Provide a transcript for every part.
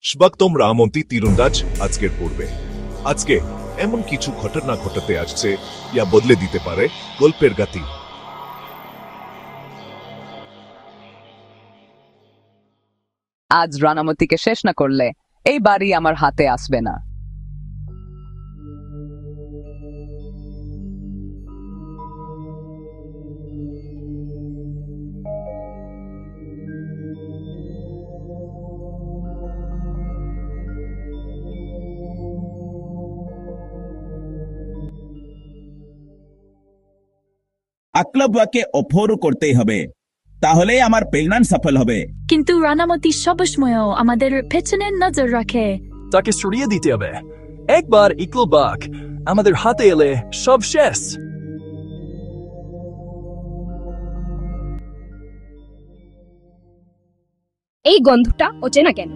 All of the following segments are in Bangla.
স্বাগতম রামন্তী তীরন্দাজ আজকের পর্বে। আজকে এমন কিছু ঘটনা ঘটাতে আসছে যা বদলে দিতে পারে গল্পের গতি। আজ রানামতিকে শেষ না করলে এই বাড়ি আমার হাতে আসবে না। আকলব্যকে অপহরণ করতেই হবে, তাহলে আমার প্রেগন্যান্ট সফল হবে। কিন্তু রানামতি সবসময় আমাদের পেছনে নজর রাখে। তাকে সরিয়ে দিতে হবে। একবার ইকলবাক আমাদের হাতে এলে সব শেষ। এই গন্ধটা অচেনা কেন?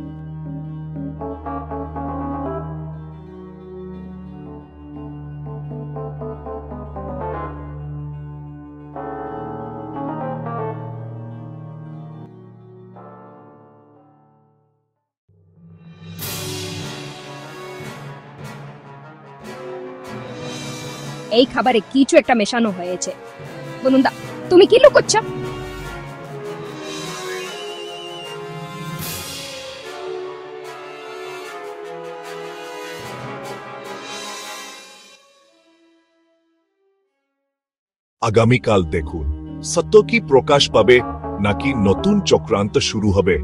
এই খাবারে কিছু একটা মেশানো হয়েছে। বনুন্দা, তুমি কি লুকোচ্ছ? আগামীকাল দেখুন সত্য কি প্রকাশ পাবে নাকি নতুন চক্রান্ত শুরু হবে।